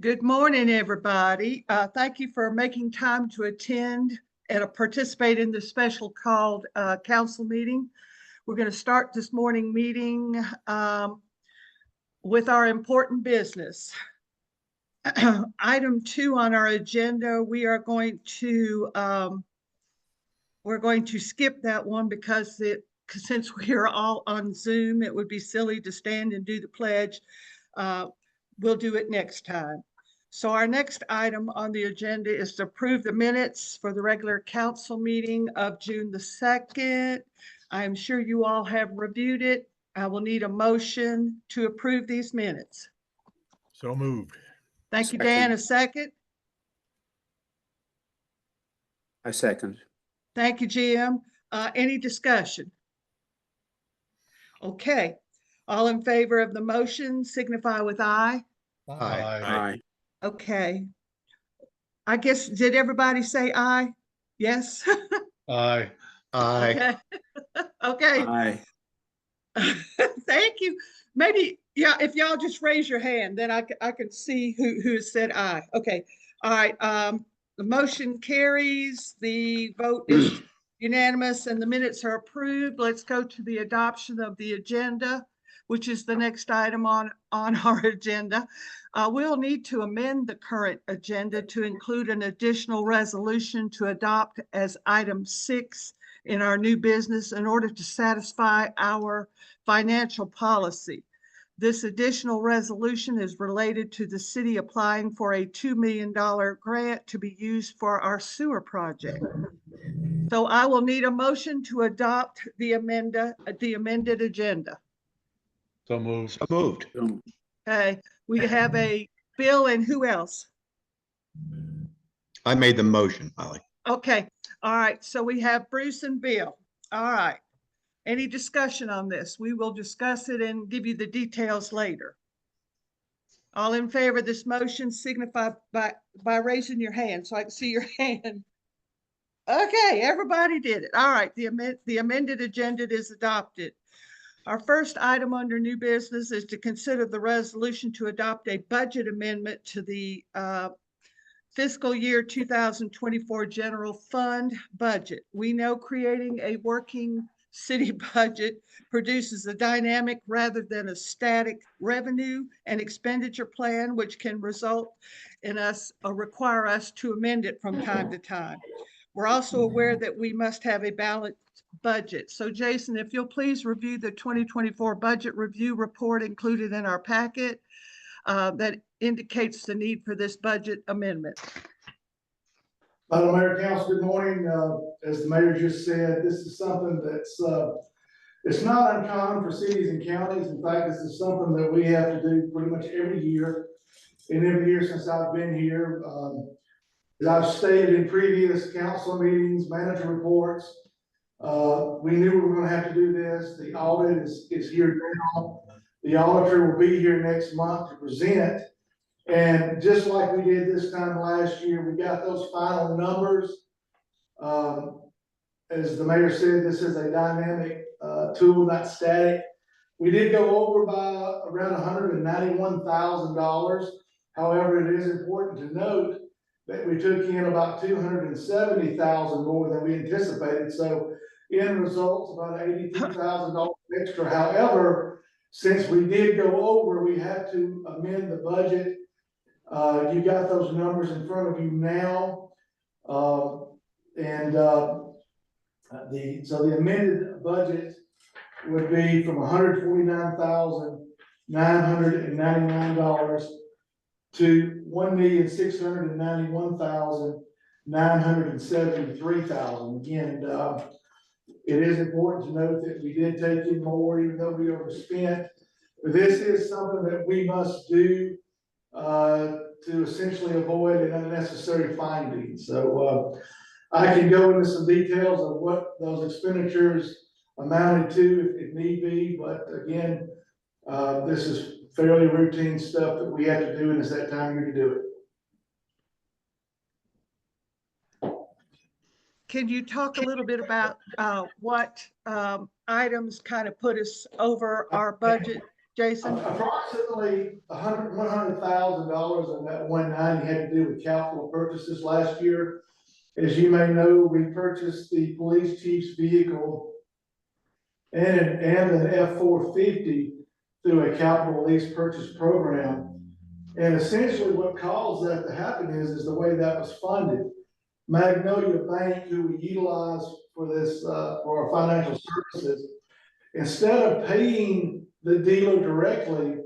Good morning, everybody. Thank you for making time to attend and participate in this special called council meeting. We're going to start this morning meeting with our important business. Item 2 on our agenda, we're going to skip that one because since we are all on Zoom, it would be silly to stand and do the pledge. We'll do it next time. So our next item on the agenda is to approve the minutes for the regular council meeting of June the 2nd. I'm sure you all have reviewed it. I will need a motion to approve these minutes. So moved. Thank you, Dan. A second? I second. Thank you, Jim. Any discussion? Okay. All in favor of the motion signify with aye. Aye. Okay. I guess, did everybody say aye? Yes? Aye. Okay. Okay. Aye. Thank you. Maybe, yeah, if y'all just raise your hand, then I can see who said aye. Okay. All right. The motion carries. The vote is unanimous and the minutes are approved. Let's go to the adoption of the agenda, which is the next item on our agenda. We'll need to amend the current agenda to include an additional resolution to adopt as item 6 in our new business in order to satisfy our financial policy. This additional resolution is related to the city applying for a $2 million grant to be used for our sewer project. So I will need a motion to adopt the amended agenda. So moved. So moved. Okay, we have a Bill and who else? I made the motion, Holly. Okay, all right, so we have Bruce and Bill. All right, any discussion on this? We will discuss it and give you the details later. All in favor of this motion signify by raising your hand so I can see your hand. Okay, everybody did it. All right, the amended agenda is adopted. Our first item under new business is to consider the resolution to adopt a budget amendment to the fiscal year 2024 general fund budget. We know creating a working city budget produces a dynamic rather than a static revenue and expenditure plan, which can result in us or require us to amend it from time to time. We're also aware that we must have a balanced budget. So Jason, if you'll please review the 2024 budget review report included in our packet that indicates the need for this budget amendment. Madam Mayor, Council, good morning. As the mayor just said, this is something that's it's not uncommon for cities and counties. In fact, this is something that we have to do pretty much every year. And every year since I've been here, as I've stated in previous council meetings, manager reports, we knew we were going to have to do this. The audit is here now. The auditor will be here next month to present. And just like we did this time last year, we got those final numbers. As the mayor said, this is a dynamic tool, not static. We did go over by around $191,000. However, it is important to note that we took in about $270,000 more than we anticipated. So end results about $82,000 extra. However, since we did go over, we had to amend the budget. You got those numbers in front of you now. So the amended budget would be from $149,999 to $1,691,973. Again, it is important to note that we did take in more, even though we overspent. But this is something that we must do to essentially avoid an unnecessary finding. So I can go into some details of what those expenditures amounted to if need be, but again, this is fairly routine stuff that we have to do, and it's that time of year to do it. Can you talk a little bit about what items kind of put us over our budget Jason? Approximately $100,000 of that 190 had to do with capital purchases last year. As you may know, we purchased the police chief's vehicle and an F-450 through a capital lease purchase program. And essentially what caused that to happen is the way that was funded. Magnolia Bank, who we utilize for this, for our financial services, instead of paying the dealer directly,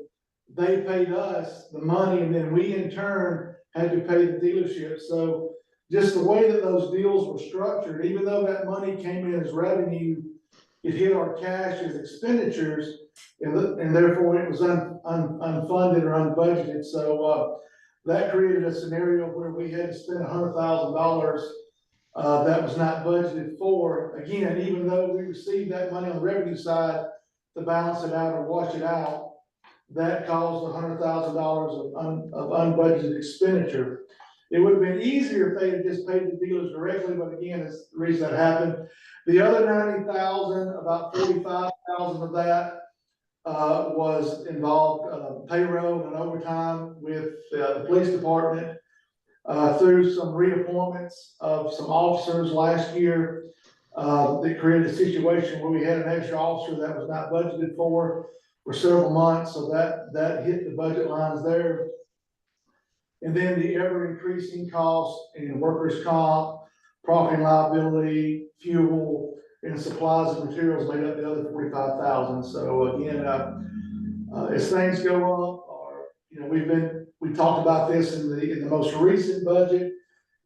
they paid us the money, and then we in turn had to pay the dealership. So just the way that those deals were structured, even though that money came in as revenue, it hit our cash as expenditures, and therefore it was unfunded or unbudgeted. So that created a scenario where we had to spend $100,000 that was not budgeted for. Again, even though we received that money on the revenue side to balance it out or wash it out, that caused $100,000 of unbudgeted expenditure. It would have been easier if they had just paid the dealers directly, but again, it's the reason that happened. The other 90,000, about 45,000 of that was involved payroll and overtime with the police department through some reappointments of some officers last year. That created a situation where we had an extra officer that was not budgeted for several months, so that hit the budget lines there. And then the ever increasing costs in workers' comp, property and liability, fuel, and supplies and materials made up the other 45,000. So again, as things go up, or we talked about this in the most recent budget,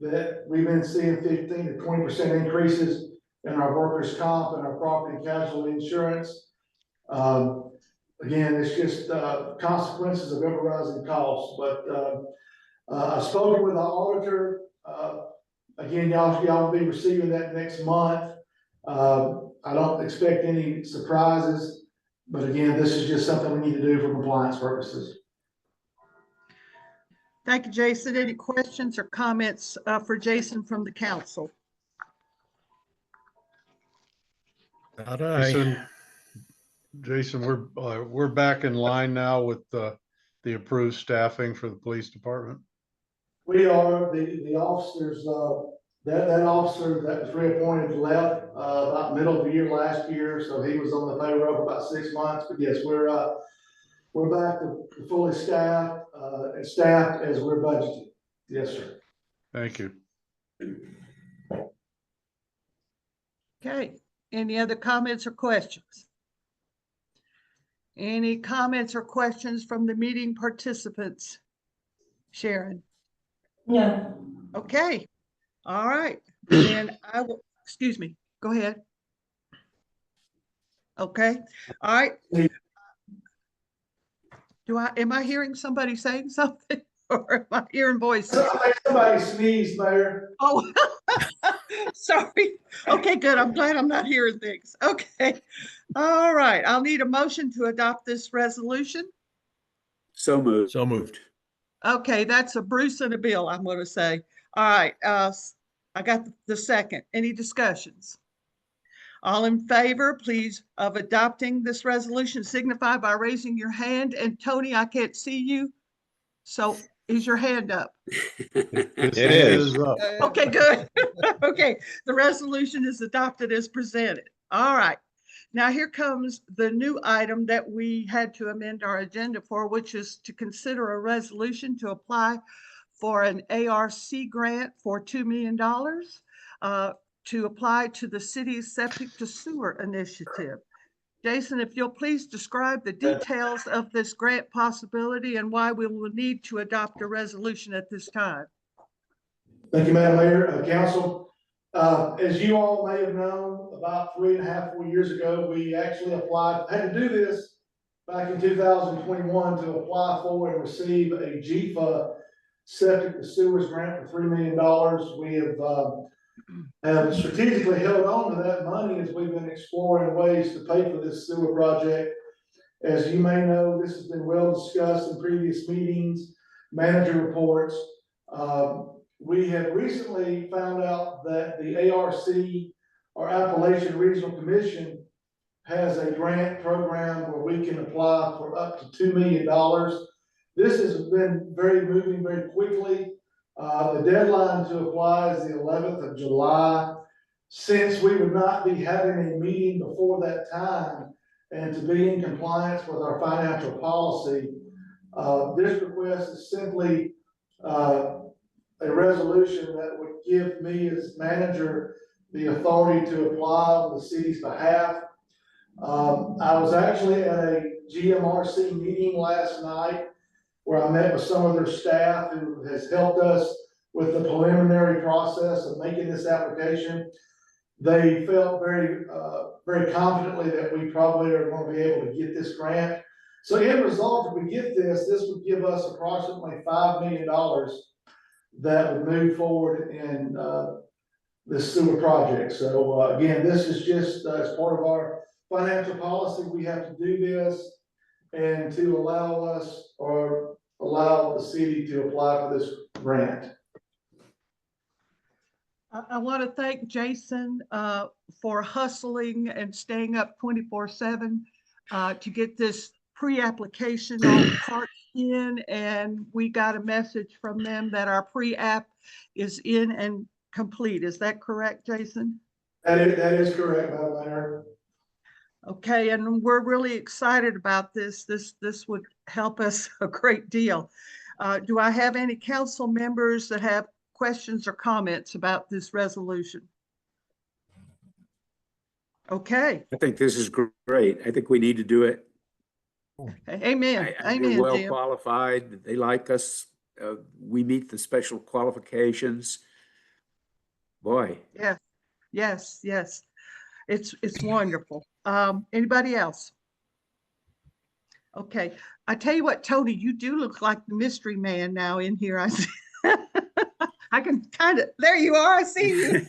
that we've been seeing 15 to 20% increases in our workers' comp and our property and casualty insurance. Again, it's just consequences of ever rising costs. But I've spoken with our auditor. Again, y'all will be receiving that next month. I don't expect any surprises, but again, this is just something we need to do for compliance purposes. Thank you, Jason. Any questions or comments for Jason from the council? Not I. Jason, we're back in line now with the approved staffing for the police department. We are. The officers, that officer that was reappointed left about middle of the year last year, so he was on the payroll for about 6 months. But yes, we're back to fully staffed as we're budgeted. Yes, sir. Thank you. Okay. Any other comments or questions? Any comments or questions from the meeting participants? Sharon? No. Okay. All right. Then I will, excuse me, go ahead. Okay. All right. Am I hearing somebody saying something, or am I hearing voices? Somebody sneezed there. Oh, sorry. Okay, good. I'm glad I'm not hearing things. Okay. All right. I'll need a motion to adopt this resolution. So moved. So moved. Okay, that's a Bruce and a Bill, I'm going to say. All right. I got the second. Any discussions? All in favor, please, of adopting this resolution, signify by raising your hand. And Tony, I can't see you. So is your hand up? It is. up. Okay, good. Okay, the resolution is adopted as presented. All right. Now here comes the new item that we had to amend our agenda for, which is to consider a resolution to apply for an ARC grant for $2 million to apply to the city's septic to sewer initiative. Jason, if you'll please describe the details of this grant possibility and why we will need to adopt a resolution at this time. Thank you, Madam Mayor, Council. As you all may have known, about 3.5, 4 years ago, we actually had to do this back in 2021 to apply for and receive a GFA septic to sewers grant for $3 million. We have strategically held on to that money as we've been exploring ways to pay for this sewer project. As you may know, this has been well discussed in previous meetings, manager reports. We have recently found out that the ARC, or Appalachian Regional Commission, has a grant program where we can apply for up to $2 million. This has been moving very quickly. The deadline to apply is the 11th of July. Since we would not be having a meeting before that time and to be in compliance with our financial policy, this request is simply a resolution that would give me as manager the authority to apply on the city's behalf. I was actually at a GMRC meeting last night where I met with some of their staff who has helped us with the preliminary process of making this application. They felt very confidently that we probably are going to be able to get this grant. So in result, if we get this would give us approximately $5 million that would move forward in this sewer project. So again, this is just as part of our financial policy, we have to do this and to allow us or allow the city to apply for this grant. I want to thank Jason for hustling and staying up 24/7 to get this pre-application all parts in, and we got a message from them that our pre-app is in and complete. Is that correct, Jason? That is correct, Madam Mayor. Okay, and we're really excited about this. This would help us a great deal. Do I have any council members that have questions or comments about this resolution? Okay. I think this is great. I think we need to do it. Amen. They're Amen, well Jim. qualified. They like us. We meet the special qualifications. Boy. Yes, yes, yes. It's wonderful. Anybody else? Okay. I tell you what, Tony, you do look like the mystery man now in here. I see. I can kind of, there you are. I see you.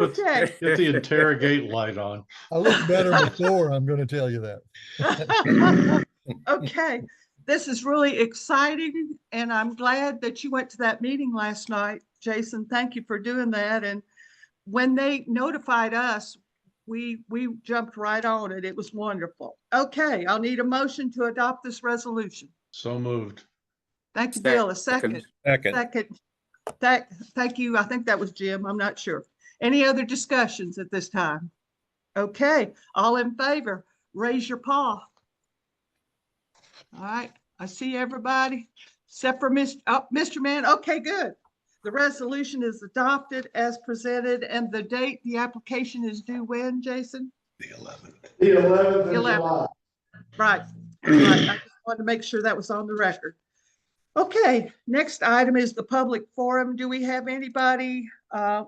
Okay. Get the interrogate light on. I look better before, I'm going to tell you that. Okay. This is really exciting, and I'm glad that you went to that meeting last night. Jason, thank you for doing that. And when they notified us, we jumped right on it. It was wonderful. Okay, I'll need a motion to adopt this resolution. So moved. Thank you, Bill. A second. Second. Thank you. I think that was Jim. I'm not sure. Any other discussions at this time? Okay, all in favor, raise your paw. All right, I see everybody except for Mr. Mann. Okay, good. The resolution is adopted as presented, and the date the application is due when, Jason? The 11th. The 11th of 11th. July. Right. I just wanted to make sure that was on the record. Okay, next item is the public forum. Do we have anybody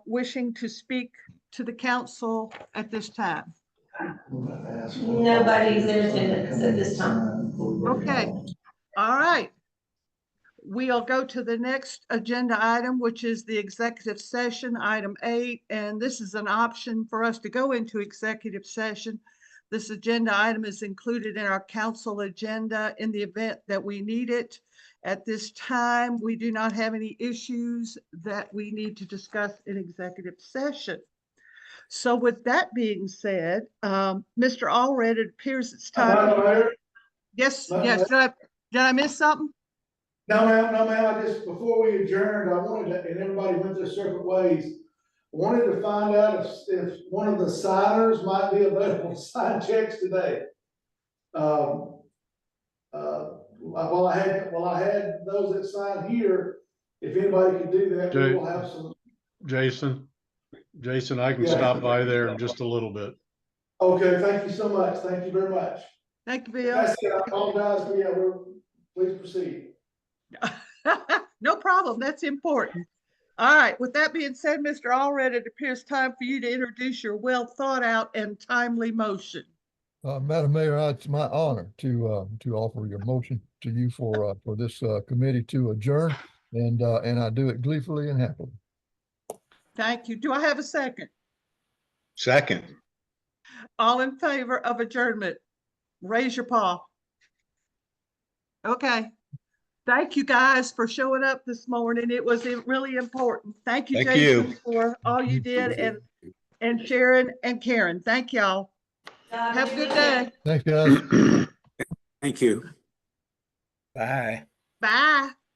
wishing to speak to the council at this time? Nobody's in attendance at this time. Okay, all right. We'll go to the next agenda item, which is the executive session, item 8. And this is an option for us to go into executive session. This agenda item is included in our council agenda in the event that we need it. At this time, we do not have any issues that we need to discuss in executive session. So with that being said, Mr. Allred, it appears it's time. Yes, yes. Did I miss something? No, ma'am, no, ma'am. I just, before we adjourned, I wanted to, and everybody went their separate ways. Wanted to find out if one of the signers might be available to sign checks today. While I had those that signed here, if anybody could do that, we will have some. Jason, I can stop by there in just a little bit. Okay, thank you so much. Thank you very much. Thank you, Bill. That's it. I apologize, but yeah, please proceed. No problem. That's important. All right. With that being said, Mr. Allred, it appears time for you to introduce your well thought out and timely motion. Madam Mayor, it's my honor to offer your motion to you for this committee to adjourn, and I do it gleefully and happily. Thank you. Do I have a second? Second. All in favor of adjournment, raise your paw. Okay. Thank you guys for showing up this morning. It was really important. Thank you, Thank Jason, you. for all you did, and Sharon and Karen. Thank y'all. Have a good day. Thanks, guys. Thank you. Bye. Bye.